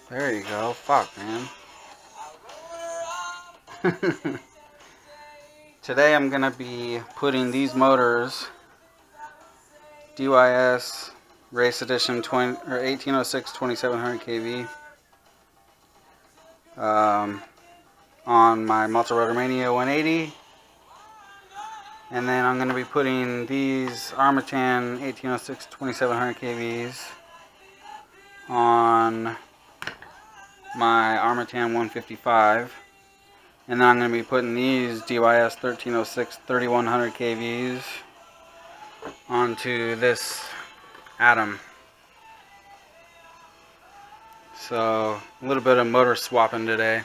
There you go. Fuck, man. Today I'm gonna be putting these motors, DYS Race Edition 1806 2700 kV, on my Multi-Rotor Mania 180, and then I'm gonna be putting these Armattan 1806 2700 kVs on my Armattan 155. And then I'm going to be putting these DYS 1306 3100 kVs onto this atom. So a little bit of motor swapping today.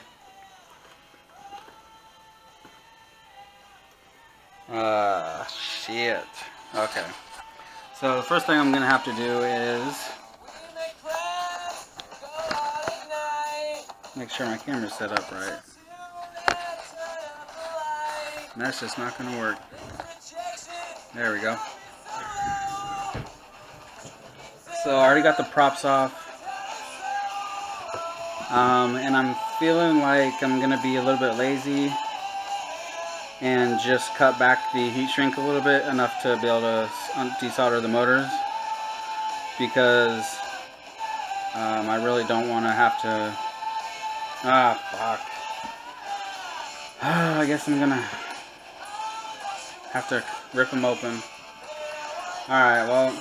Shit. Okay. So the first thing I'm going to have to do is make sure my camera's set up right. And that's just not going to work. There we go. So I already got the props off. And I'm feeling like I'm going to be a little bit lazy and just cut back the heat shrink a little bit, enough to be able to desolder the motors, because I really don't want to have to... fuck. I guess I'm going to have to rip them open. Alright, well,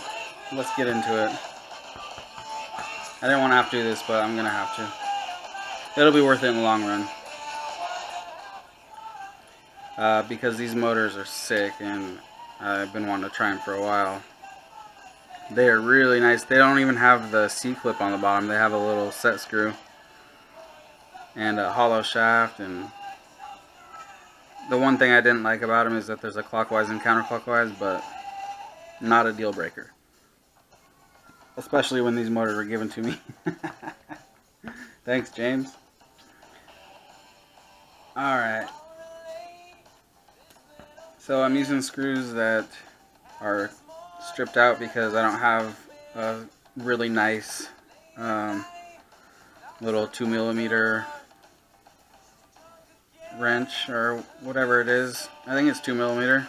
let's get into it. I didn't want to have to do this, but I'm going to have to. It'll be worth it in the long run. Because these motors are sick, and I've been wanting to try them for a while. They are really nice. They don't even have the C-clip on the bottom. They have a little set screw and a hollow shaft. And the one thing I didn't like about them is that there's a clockwise and counterclockwise, but not a deal breaker. Especially when these motors were given to me. Thanks, James. Alright. So I'm using screws that are stripped out because I don't have a really nice little 2mm wrench or whatever it is. I think it's 2mm.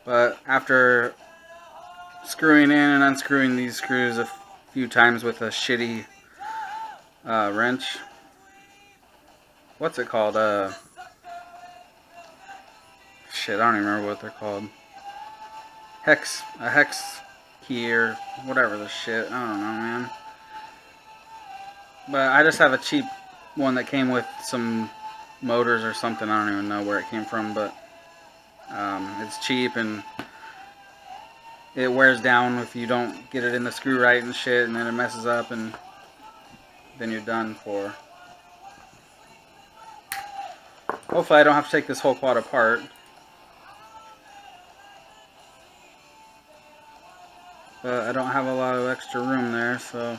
But after screwing in and unscrewing these screws a few times with a shitty wrench, what's it called? Shit, I don't even remember what they're called. A hex key or whatever the shit. I don't know, man. But I just have a cheap one that came with some motors or something. I don't even know where it came from, but it's cheap and it wears down if you don't get it in the screw right and shit, and then it messes up and then you're done for. Hopefully I don't have to take this whole quad apart. But I don't have a lot of extra room there, so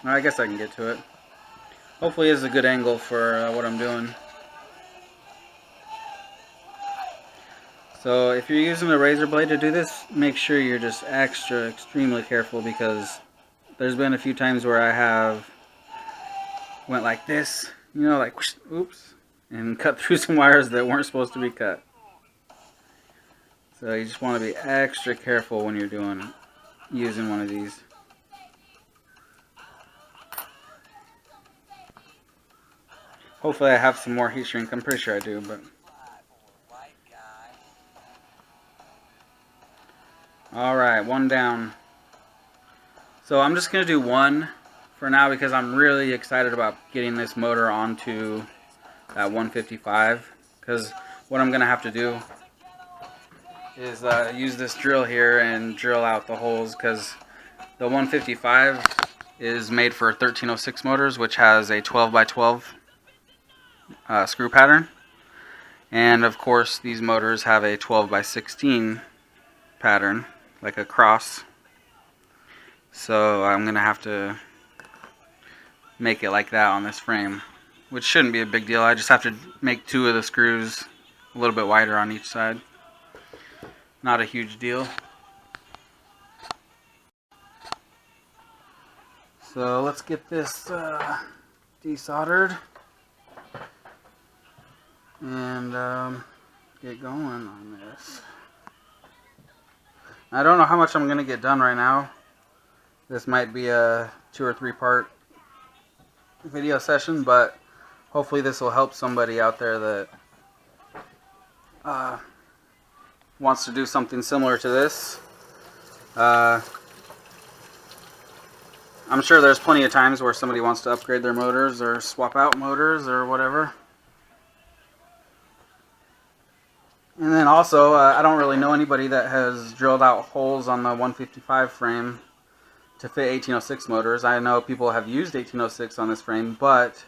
I guess I can get to it. Hopefully it's a good angle for what I'm doing. So if you're using a razor blade to do this, make sure you're just extremely careful, because there's been a few times where I have went like this, you know, like whoosh, oops, and cut through some wires that weren't supposed to be cut. So you just want to be extra careful when you're using one of these. Hopefully I have some more heat shrink. I'm pretty sure I do, but alright, one down. So I'm just going to do one for now because I'm really excited about getting this motor onto that 155. Because what I'm going to have to do is use this drill here and drill out the holes, because the 155 is made for 1306 motors, which has a 12x12 screw pattern. And of course these motors have a 12x16 pattern, like a cross. So I'm going to have to make it like that on this frame, which shouldn't be a big deal. I just have to make two of the screws a little bit wider on each side. Not a huge deal. So let's get this desoldered and get going on this. I don't know how much I'm going to get done right now. This might be a 2 or 3 part video session, but hopefully this will help somebody out there that wants to do something similar to this. I'm sure there's plenty of times where somebody wants to upgrade their motors or swap out motors or whatever. And then also, I don't really know anybody that has drilled out holes on the 155 frame to fit 1806 motors. I know people have used 1806 on this frame, but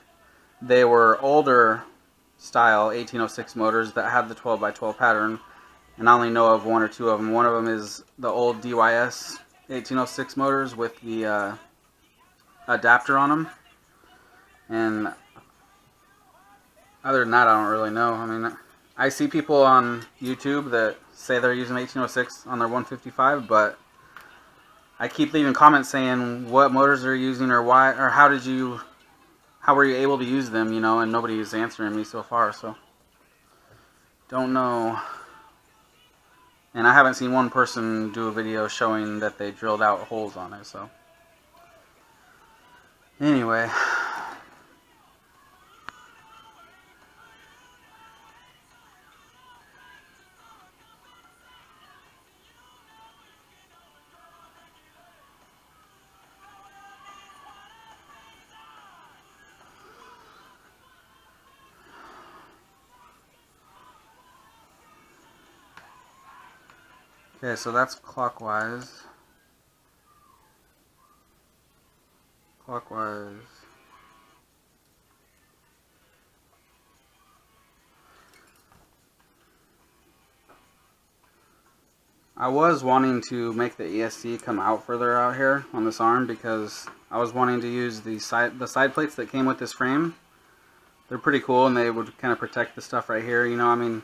they were older style 1806 motors that had the 12x12 pattern, and I only know of 1 or 2 of them. One of them is the old DYS 1806 motors with the adapter on them, and other than that, I don't really know. I mean, I see people on YouTube that say they're using 1806 on their 155, but I keep leaving comments saying what motors they're using or why, or how were you able to use them, you know, and nobody is answering me so far, so don't know. And I haven't seen one person do a video showing that they drilled out holes on it, so anyway. Okay, so that's clockwise. Clockwise. I was wanting to make the ESC come out further out here on this arm because I was wanting to use the side plates that came with this frame. They're pretty cool and they would kind of protect the stuff right here. You know, I mean,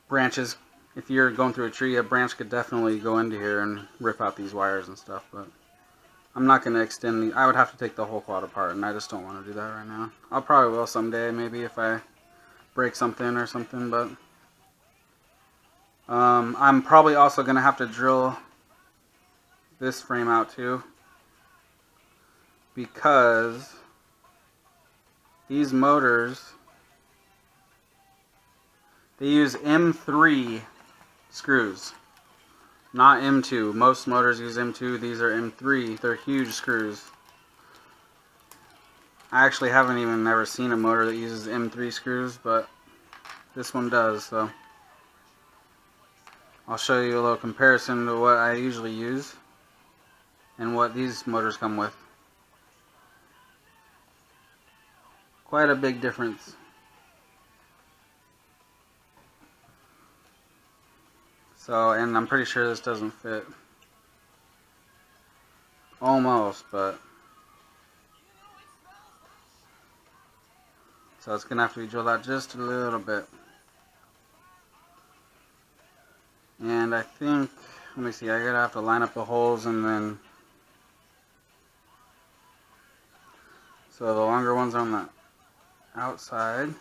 branches, if you're going through a tree, a branch could definitely go into here and rip out these wires and stuff, but I'm not going to extend I would have to take the whole quad apart, and I just don't want to do that right now. I'll probably will someday, maybe if I break something or something, but I'm probably also going to have to drill this frame out too, because these motors, they use M3 screws, not M2. Most motors use M2. These are M3. They're huge screws. I actually haven't even ever seen a motor that uses M3 screws, but this one does, so I'll show you a little comparison to what I usually use and what these motors come with. Quite a big difference. So, and I'm pretty sure this doesn't fit. Almost, but so it's gonna have to be drilled out just a little bit. And I think, let me see, I gotta have to line up the holes and then, so the longer ones on the outside.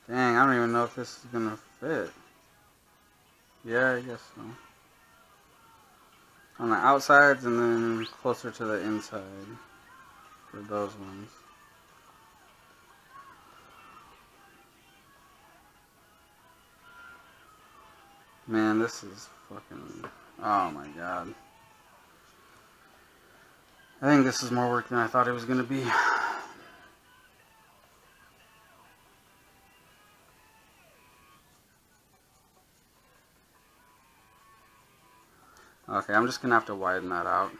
Dang, I don't even know if this is gonna fit. Yeah, I guess so. On the outsides and then closer to the inside for those ones. Man, this is fucking, oh my god. I think this is more work than I thought it was gonna be. Okay, I'm just gonna have to widen that out.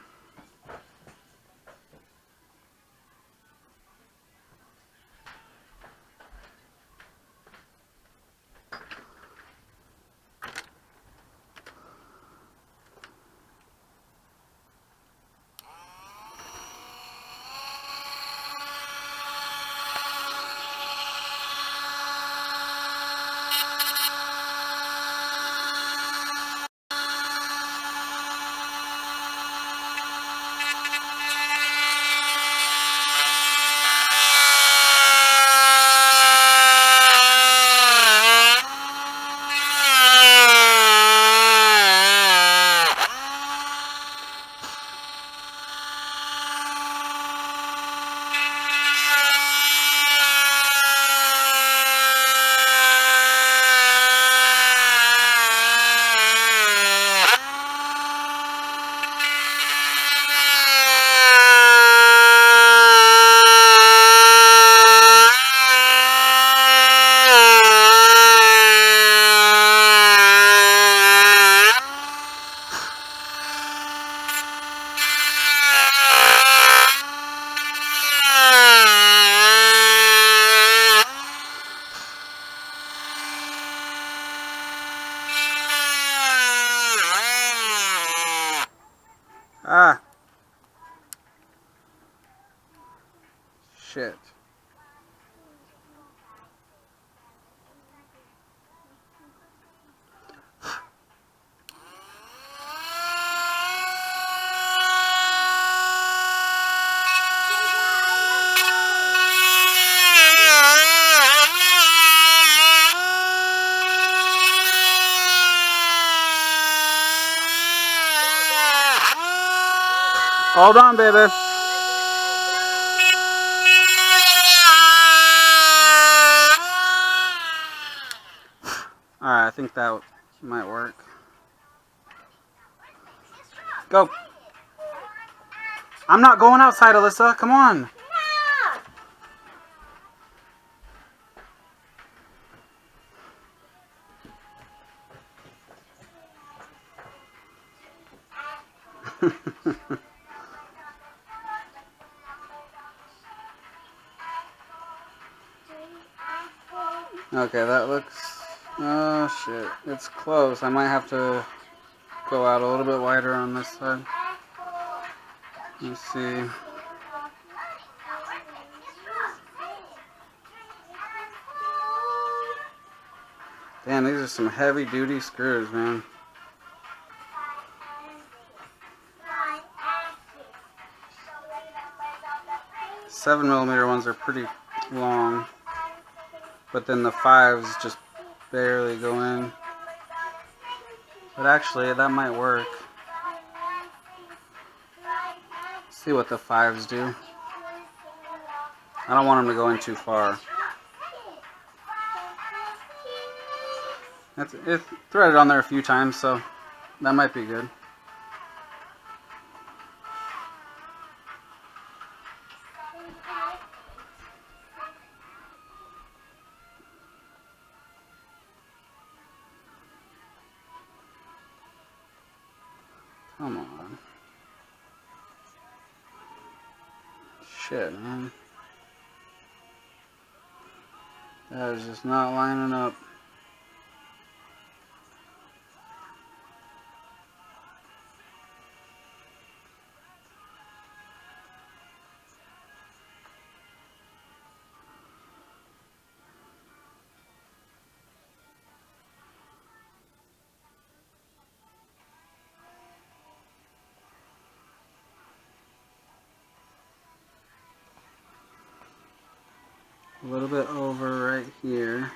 shit. Hold on, baby. Alright, I think that might work. Go. I'm not going outside, Alyssa. Come on. Okay, that looks... Oh, shit. It's close. I might have to go out a little bit wider on this side. Let's see. Damn, these are some heavy-duty screws, man. 7mm ones are pretty long, but then the 5s just barely go in. But actually, that might work. Let's see what the 5s do. I don't want them to go in too far. It's threaded on there a few times, so that might be good. Come on. Shit, man. That is just not lining up. A little bit over right here.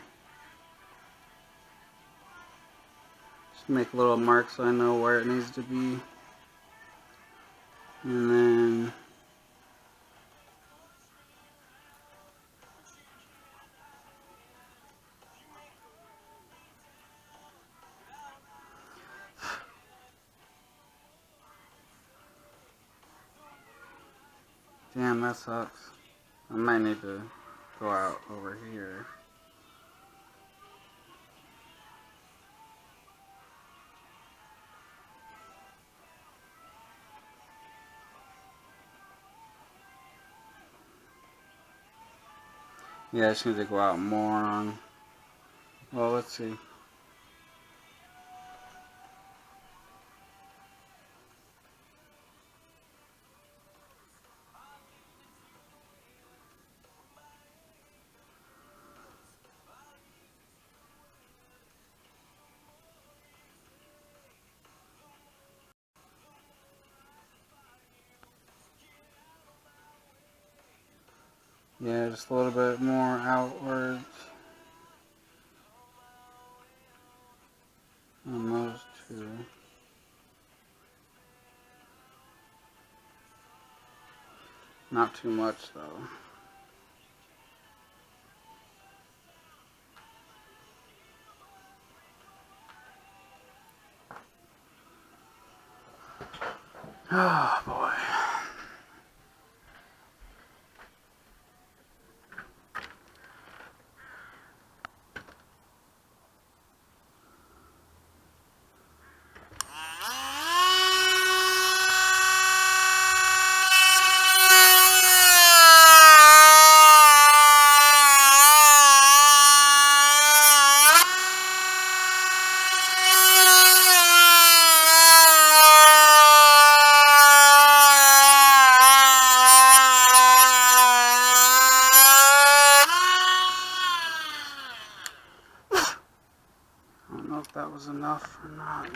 Just make a little mark so I know where it needs to be. And then damn, that sucks. I might need to go out over here. Yeah, I just need to go out more on... Well, let's see. Yeah, just a little bit more outwards on those two. Not too much though. Oh boy. was enough or not.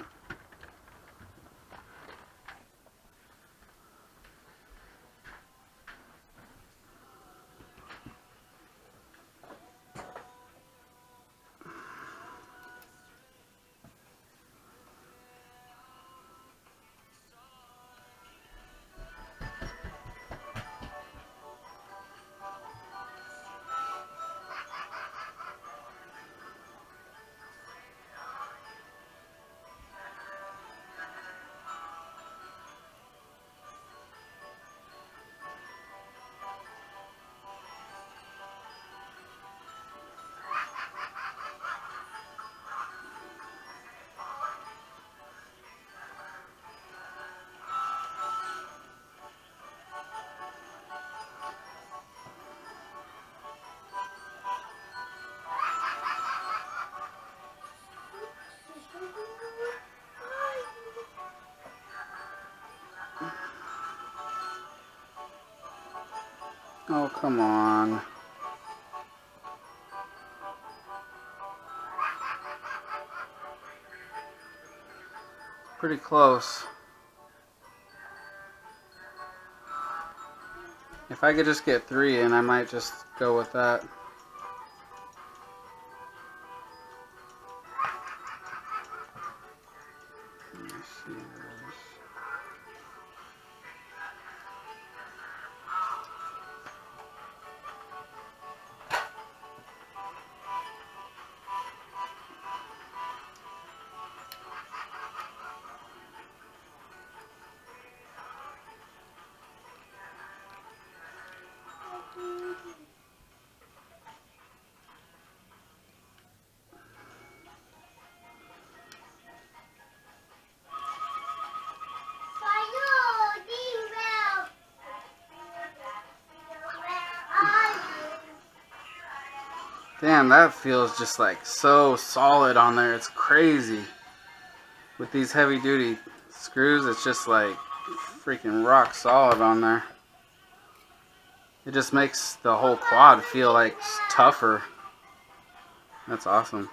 Oh, come on. Pretty close. If I could just get 3 in, I might just go with that. Let me see this. Damn, that feels just like so solid on there. It's crazy. With these heavy duty screws, it's just like freaking rock solid on there. It just makes the whole quad feel like tougher. That's awesome.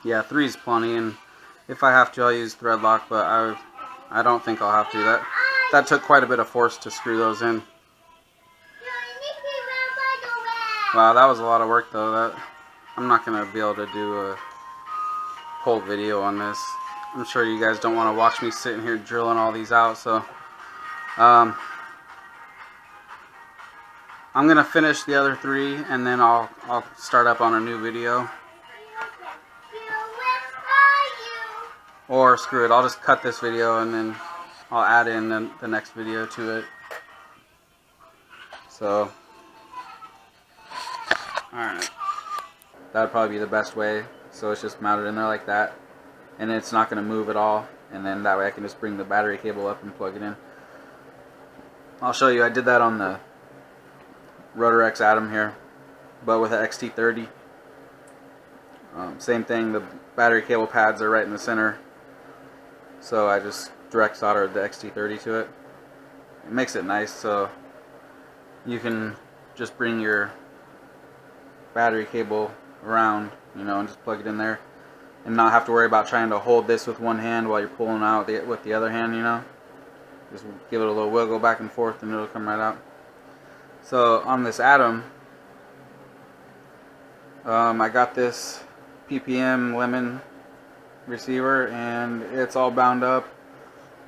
Yeah, 3's plenty, and if I have to, I'll use thread lock, but I don't think I'll have to. That took quite a bit of force to screw those in. Wow, that was a lot of work though. I'm not gonna be able to do a whole video on this. I'm sure you guys don't want to watch me sitting here drilling all these out, so I'm gonna finish the other 3 and then I'll start up on a new video. Or screw it, I'll just cut this video and then I'll add in the next video to it. So alright. That would probably be the best way. So it's just mounted in there like that. And it's not going to move at all. And then that way I can just bring the battery cable up and plug it in. I'll show you. I did that on the rotorx Atom here. But with an XT30. Same thing. The battery cable pads are right in the center. So I just direct soldered the XT30 to it. It makes it nice so you can just bring your battery cable around, you know, and just plug it in there and not have to worry about trying to hold this with one hand while you're pulling out with the other hand, you know. Just give it a little wiggle back and forth and it'll come right out. So on this Atom, I got this PPM lemon receiver and it's all bound up.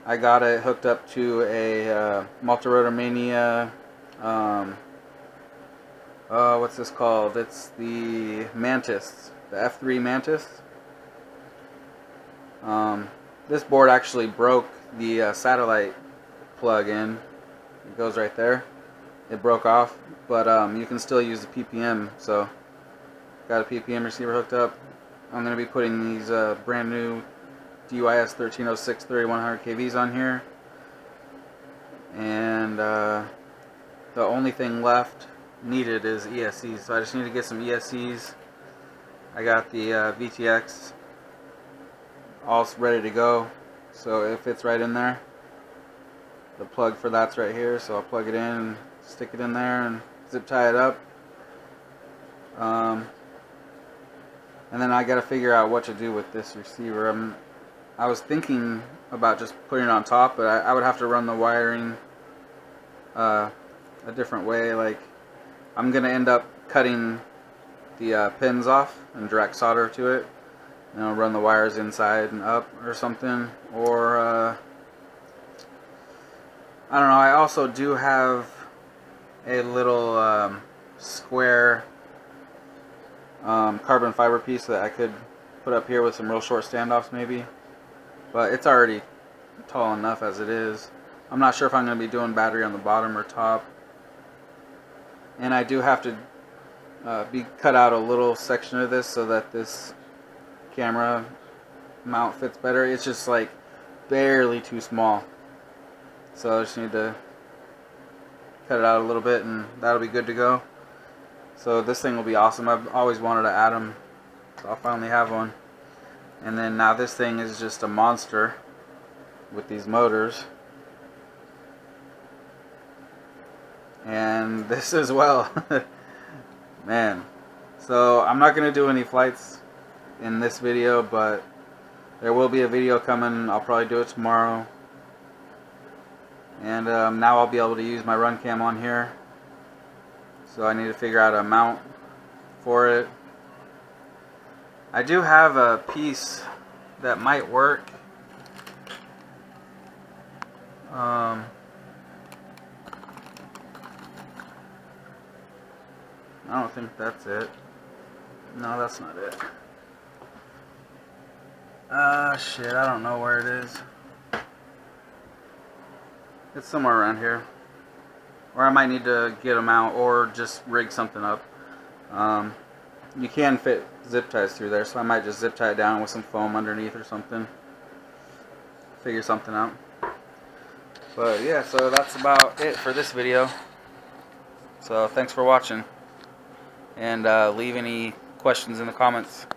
I got it hooked up to a Multirotor Mania what's this called? It's the Mantis, the F3 Mantis. This board actually broke the satellite plug in. It goes right there. It broke off, but you can still use the PPM. So, got a PPM receiver hooked up. I'm going to be putting these brand new DYS 1306 3100 kVs on here. And the only thing left needed is ESCs, so I just need to get some ESCs. I got the VTX all ready to go, so it fits right in there. The plug for that's right here, so I'll plug it in and stick it in there and zip tie it up. And then I got to figure out what to do with this receiver. I was thinking about just putting it on top, but I would have to run the wiring a different way. Like, I'm gonna end up cutting the pins off and direct solder to it. You know, run the wires inside and up or something. Or I don't know. I also do have a little square carbon fiber piece that I could put up here with some real short standoffs maybe, but it's already tall enough as it is. I'm not sure if I'm going to be doing battery on the bottom or top, and I do have to cut out a little section of this so that this camera mount fits better. It's just like barely too small, so I just need to cut it out a little bit and that'll be good to go. So this thing will be awesome. I've always wanted to add them, so I'll finally have one. And then now this thing is just a monster with these motors. And this as well. Man. So I'm not going to do any flights in this video, but there will be a video coming. I'll probably do it tomorrow. And now I'll be able to use my run cam on here. So I need to figure out a mount for it. I do have a piece that might work. I don't think that's it. No, that's not it. Shit, I don't know where it is. It's somewhere around here. Or I might need to get them out or just rig something up. You can fit zip ties through there, so I might just zip tie it down with some foam underneath or something. Figure something out. But yeah, so that's about it for this video. So thanks for watching. And leave any questions in the comments.